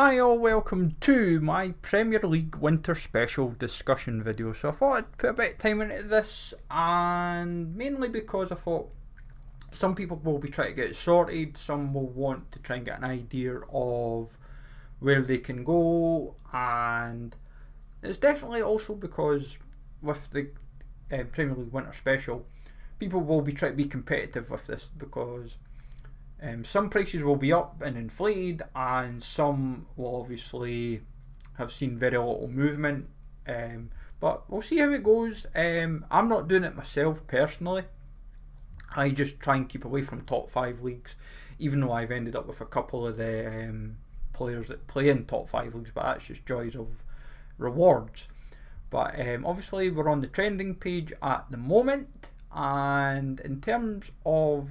Hi all, welcome to my Premier League Winter Special discussion video. So I thought I'd put a bit of time into this, and mainly because I thought some people will be trying to get it sorted, some will want to try and get an idea of where they can go, and it's definitely also because with the Premier League Winter Special, people will be trying to be competitive with this because some prices will be up and inflated, and some will obviously have seen very little movement. But we'll see how it goes. I'm not doing it myself personally. I just try and keep away from top 5 leagues, even though I've ended up with a couple of the players that play in top 5 leagues, but that's just joys of rewards. But obviously we're on the trending page at the moment, and in terms of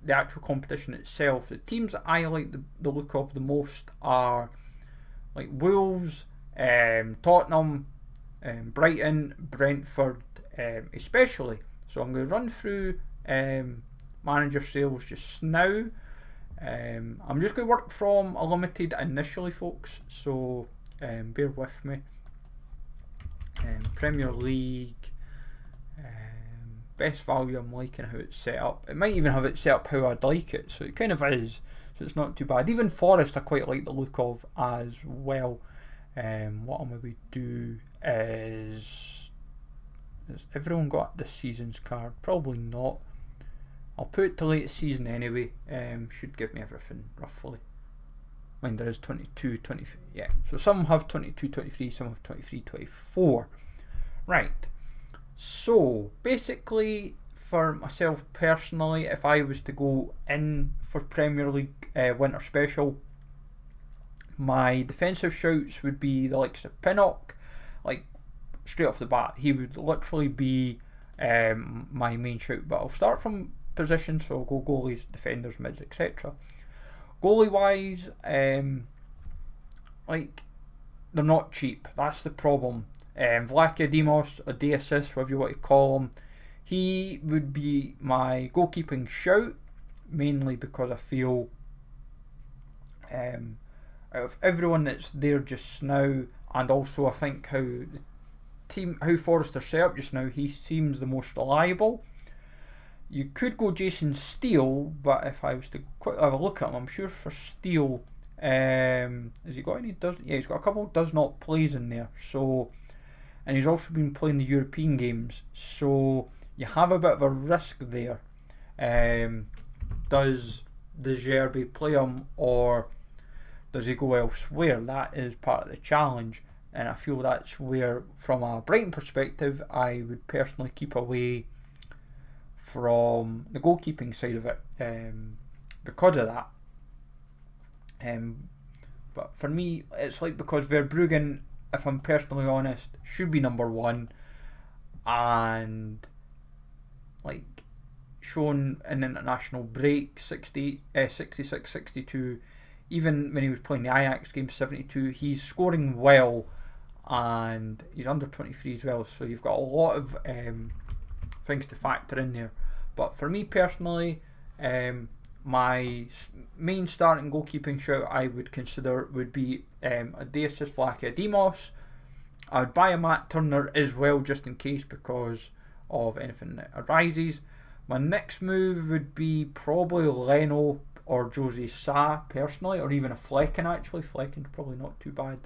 the actual competition itself, the teams that I like the look of the most are like Wolves, Tottenham, Brighton, Brentford, especially. So I'm going to run through manager sales just now. I'm just going to work from a limited initially, folks, so bear with me. Premier League, best value, I'm liking how it's set up. It might even have it set up how I'd like it, so it kind of is, so it's not too bad. Even Forest I quite like the look of as well. What I'll maybe do is, has everyone got this season's card? Probably not. I'll put it to late season anyway. Should give me everything roughly. Mind there is 22, 23, yeah, so some have 22, 23, some have 23, 24. Right. So basically, for myself personally, if I was to go in for Premier League Winter Special, my defensive shouts would be the likes of Pinnock. Like straight off the bat, he would literally be my main shout. But I'll start from positions, so I'll go goalies, defenders, mids, etc. Goalie wise, like they're not cheap. That's the problem. Vlachodimos, or Deasis, whatever you want to call him, he would be my goalkeeping shout, mainly because I feel out of everyone that's there just now, and also I think how Forest are set up just now, he seems the most reliable. You could go Jason Steele, but if I was to quickly have a look at him, I'm sure for Steele, has he got any? Yeah, he's got a couple does not plays in there. So, and he's also been playing the European games, so you have a bit of a risk there. Does De Zerbi play him, or does he go elsewhere? That is part of the challenge, and I feel that's where, from a Brighton perspective, I would personally keep away from the goalkeeping side of it because of that. But for me, it's like, because Verbruggen, if I'm personally honest, should be number one, and like shown in international break 66, 62, even when he was playing the Ajax game 72, he's scoring well, and he's under 23 as well, so you've got a lot of things to factor in there. But for me personally, my main starting goalkeeping shout I would consider would be Deasis Vlachodimos. I would buy a Matt Turner as well, just in case, because of anything that arises. My next move would be probably Leno or Jose Sa personally, or even a Flecken actually. Flecken's probably not too bad.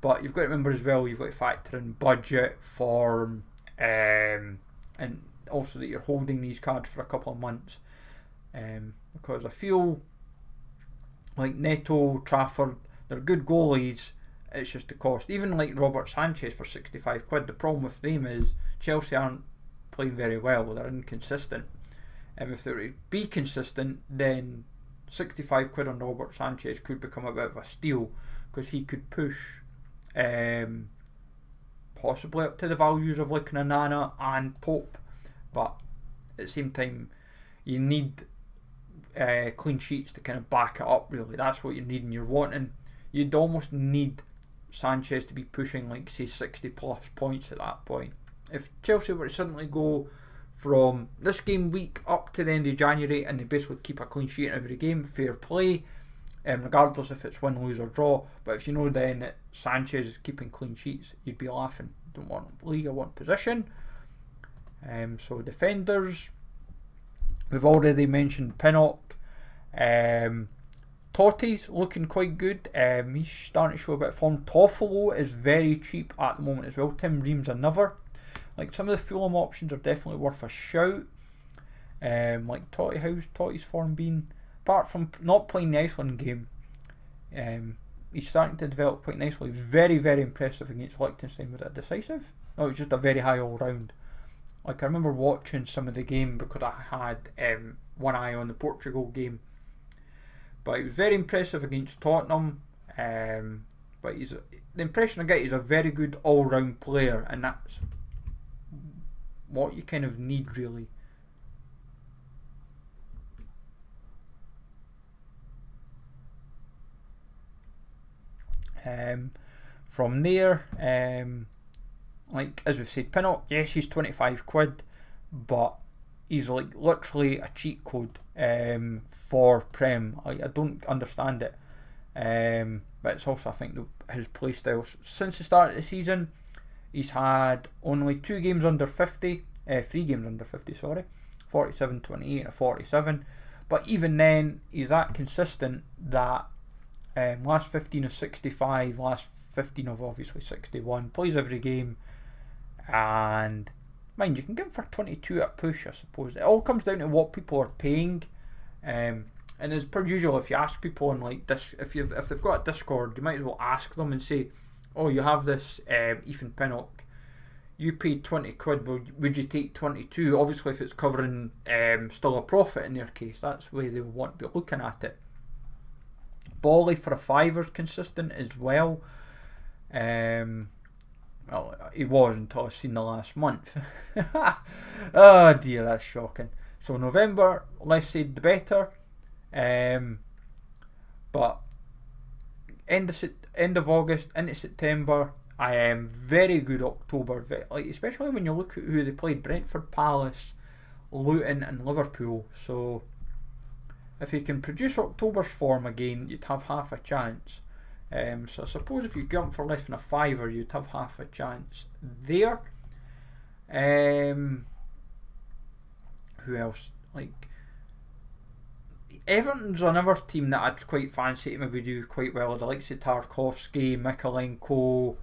But you've got to remember as well, you've got to factor in budget, form, and also that you're holding these cards for a couple of months. Because I feel like Neto, Trafford, they're good goalies, it's just the cost. Even like Robert Sanchez for 65 quid, the problem with them is Chelsea aren't playing very well, they're inconsistent. And if they were to be consistent, then 65 quid on Robert Sanchez could become a bit of a steal, because he could push possibly up to the values of like Nanana and Pope. But at the same time, you need clean sheets to kind of back it up, really. That's what you need, and you'd almost need Sanchez to be pushing like, say, 60 plus points at that point. If Chelsea were to suddenly go from this game week up to the end of January and they basically keep a clean sheet in every game, fair play. regardless if it's win, lose or draw. But if you know then that Sanchez is keeping clean sheets, you'd be laughing. Don't want league, I want position. So defenders, we've already mentioned Pinnock. Totti's looking quite good. He's starting to show a bit of form. Toffolo is very cheap at the moment as well. Tim Ream's another. Like, some of the Fulham options are definitely worth a shout. Like Totti, how's Totti's form been? Apart from not playing the Iceland game, he's starting to develop quite nicely. He was very, very impressive against Liechtenstein. Was it decisive? No, it was just a very high all round. Like, I remember watching some of the game because I had one eye on the Portugal game. But he was very impressive against Tottenham. But the impression I get, he's a very good all round player, and that's what you kind of need, really. From there, like as we've said, Pinnock, yes, he's 25 quid, but he's like literally a cheat code for Prem. I don't understand it, but it's also, I think, his playstyle. Since the start of the season, he's had only 2 games under 50, 3 games under 50, sorry, 47, 28 and a 47, but even then he's that consistent that last 15 of 65, last 15 of obviously 61, plays every game, and mind, you can get him for 22 at push, I suppose. It all comes down to what people are paying, and as per usual, if you ask people on like this, if they've got a Discord, you might as well ask them and say, oh, you have this Ethan Pinnock, you paid 20 quid, would you take 22? Obviously if it's covering still a profit in their case, that's the way they want to be looking at it. Bolly for a fiver consistent as well. Well, he was until I've seen the last month. Oh dear, that's shocking. So November, less said the better. But end of August into September, I am very good October. Like, especially when you look at who they played: Brentford, Palace, Luton, and Liverpool. So if you can produce October's form again, you'd have half a chance. So I suppose if you get him for less than a fiver, you'd have half a chance there. Who else? Like, Everton's another team that I'd quite fancy to maybe do quite well. The likes of Tarkowski, Mikalenko.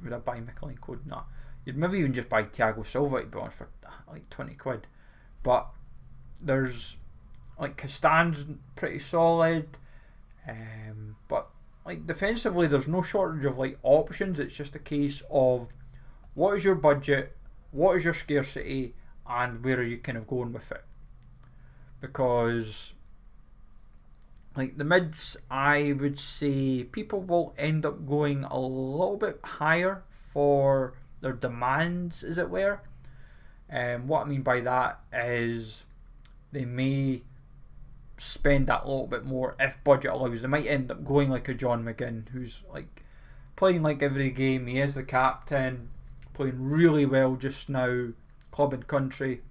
Would I buy Mikalenko? No. You'd maybe even just buy Thiago Silva, to be honest, for like 20 quid. But there's like Castan's pretty solid. But like defensively, there's no shortage of like options. It's just a case of what is your budget, what is your scarcity, and where are you kind of going with it. Because like the mids, I would say people will end up going a little bit higher for their demands, as it were. What I mean by that is they may spend that little bit more if budget allows. They might end up going like a John McGinn, who's like playing like every game. He is the captain, playing really well just now, club and country.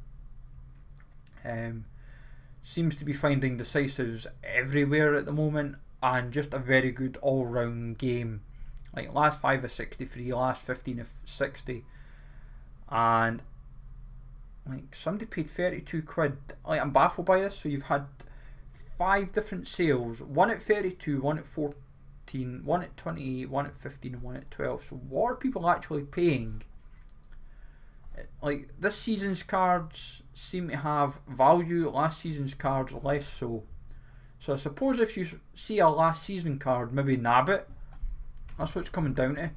Seems to be finding decisives everywhere at the moment, and just a very good all round game. Like last 5 of 63, last 15 of 60, and like somebody paid 32 quid. Like, I'm baffled by this. So you've had 5 different sales, one at 32, one at 14, one at 28, one at 15 and one at 12. So what are people actually paying? Like, this season's cards seem to have value, last season's cards less so. So I suppose if you see a last season card, maybe nab it. That's what it's coming down to.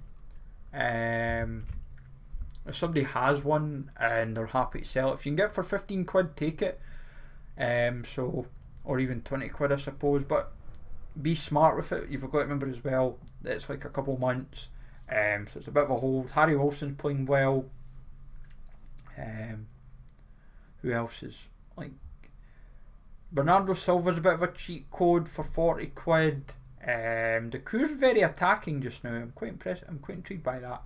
If somebody has one and they're happy to sell it, if you can get it for 15 quid, take it. So, or even 20 quid, I suppose. But be smart with it. You've got to remember as well that it's like a couple months. So it's a bit of a hold. Harry Wilson's playing well. Who else is like Bernardo Silva's a bit of a cheat code for 40 quid. Decour's very attacking just now. I'm quite impressed. I'm quite intrigued by that.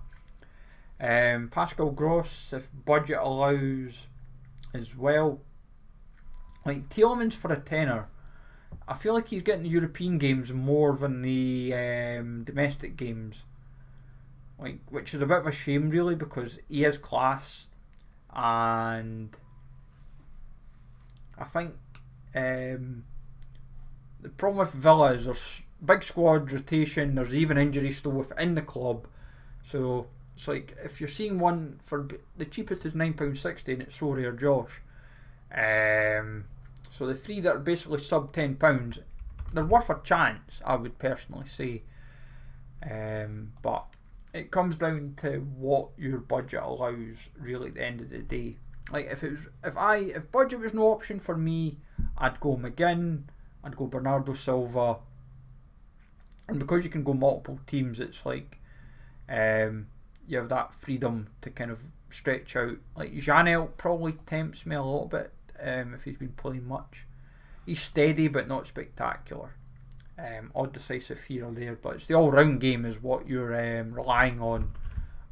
Pascal Gross, if budget allows, as well. Like Tielemans for a tenner I feel like he's getting the European games more than the domestic games, like, which is a bit of a shame really, because he is class, and I think the problem with Villa is there's big squad rotation, there's even injuries still within the club, so it's like if you're seeing one for the cheapest is £9.60 and it's Sorare or Josh. So the three that are basically sub £10, they're worth a chance, I would personally say. But it comes down to what your budget allows, really, at the end of the day. Like if budget was no option for me, I'd go McGinn, I'd go Bernardo Silva, and because you can go multiple teams, it's like you have that freedom to kind of stretch out. Like Janelt probably tempts me a little bit if he's been playing much. He's steady but not spectacular. Odd decisive here or there, but it's the all-round game is what you're relying on,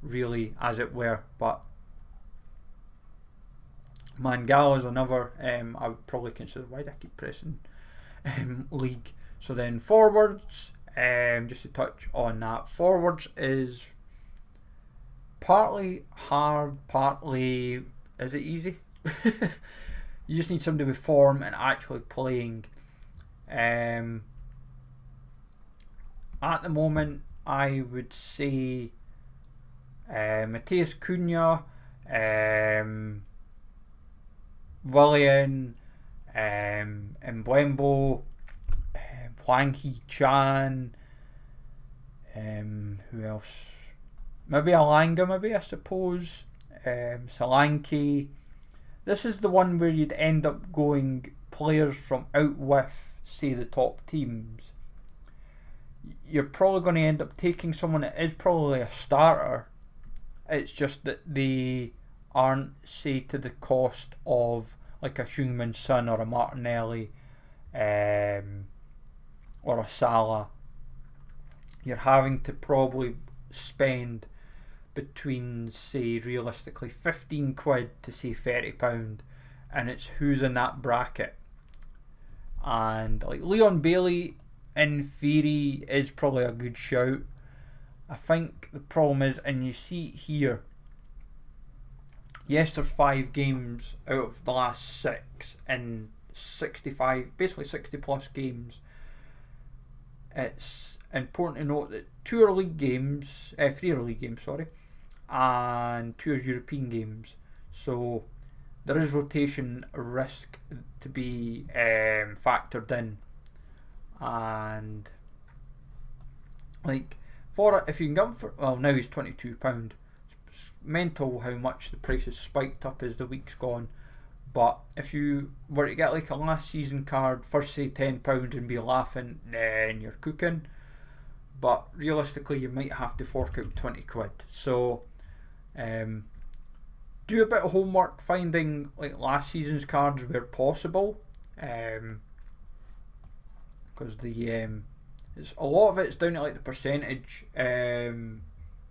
really, as it were. But Mangala is another I would probably consider. Why do I keep pressing league? So then forwards, just to touch on that, forwards is partly hard, partly is it easy? You just need somebody with form and actually playing. At the moment, I would say Mateus Cunha, Willian, Mbembo, Hwang Hee-chan, who else? Maybe Alanga, maybe, I suppose. Solanke. This is the one where you'd end up going players from out with, say, the top teams. You're probably going to end up taking someone that is probably a starter. It's just that they aren't, say, to the cost of like a Heung-min Son or a Martinelli or a Salah. You're having to probably spend between, say, realistically £15 to say £30, and it's who's in that bracket. And like Leon Bailey, in theory, is probably a good shout. I think the problem is, and you see it here, yes, there's 5 games out of the last 6 in 65, basically 60 plus games. It's important to note that 2 are league games, 3 are league games, sorry, and 2 are European games. So there is rotation risk to be factored in. And like for it, if you can get him for, well, now he's £22. It's mental how much the price has spiked up as the week's gone. But if you were to get like a last season card for say £10 and be laughing, then you're cooking. But realistically, you might have to fork out £20. So do a bit of homework finding like last season's cards where possible. Because it's a lot of it's down to like the percentage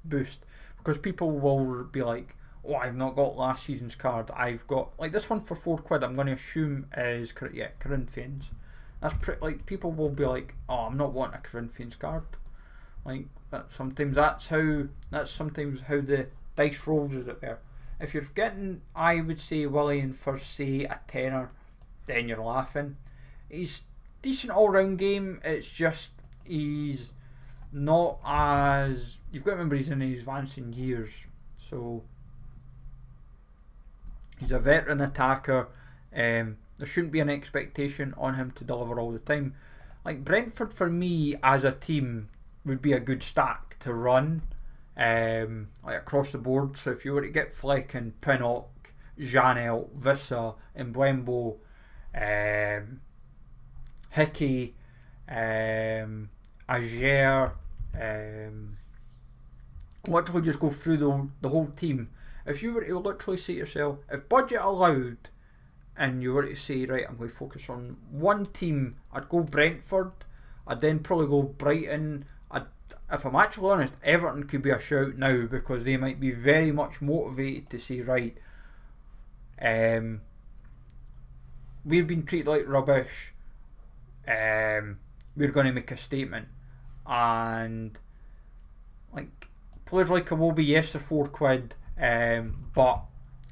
boost, because people will be like, oh, I've not got last season's card, I've got like this one for £4. I'm going to assume is Corinthians. That's like people will be like, oh, I'm not wanting a Corinthians card. Like sometimes that's sometimes how the dice rolls, as it were. If you're getting, I would say, Willian for say a tenner, then you're laughing. He's decent all-round game. It's just he's not as, you've got to remember he's in his advancing years, so he's a veteran attacker. There shouldn't be an expectation on him to deliver all the time. Like Brentford for me as a team would be a good stack to run, like across the board. So if you were to get Fleck and Pinnock, Janelt, Vissa, Mbembo, Hickey, Ager, literally just go through the whole team. If you were to literally say to yourself, if budget allowed, and you were to say, right, I'm going to focus on one team, I'd go Brentford, I'd then probably go Brighton. If I'm actually honest, Everton could be a shout now, because they might be very much motivated to say, right, we've been treated like rubbish, we're going to make a statement. And like players like Iwobi, yes, they're £4, but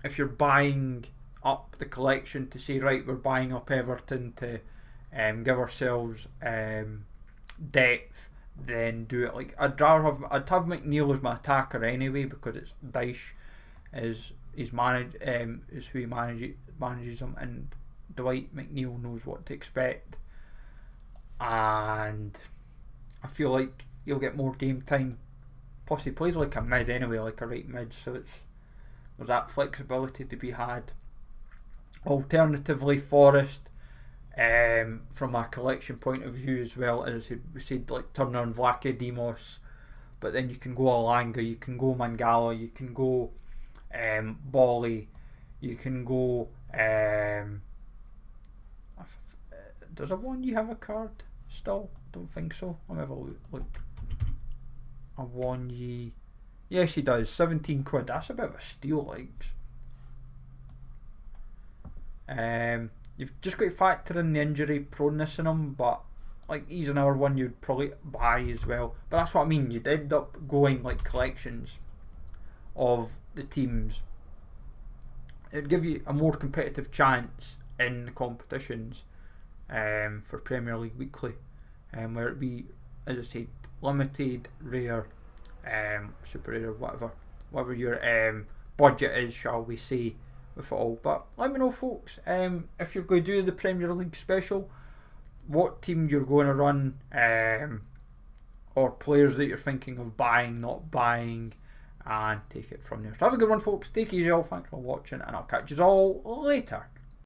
if you're buying up the collection to say, right, we're buying up Everton to give ourselves depth, then do it. Like I'd have McNeil as my attacker anyway, because it's Dyche is who he manages them, and Dwight McNeil knows what to expect, and I feel like he'll get more game time. Plus he plays like a mid anyway, like a right mid, so there's that flexibility to be had. Alternatively, Forest, from a collection point of view as well, as we said, like Turner and Vlake, Demos, but then you can go Alanga, you can go Mangala, you can go Bolly, you can go does Awonyi have a card still? Don't think so. Let me have a look. Awonyi, yes he does, £17. That's a bit of a steal, like. You've just got to factor in the injury proneness in him, but like he's another one you'd probably buy as well. But that's what I mean, you'd end up going like collections of the teams. It'd give you a more competitive chance in the competitions for Premier League Weekly, where it be, as I said, limited, rare, super rare, whatever your budget is, shall we say, with it all. But let me know, folks, if you're going to do the Premier League special, what team you're going to run, or players that you're thinking of buying, not buying, and take it from there. So have a good one, folks. Take it easy, all. Thanks for watching, and I'll catch you all later.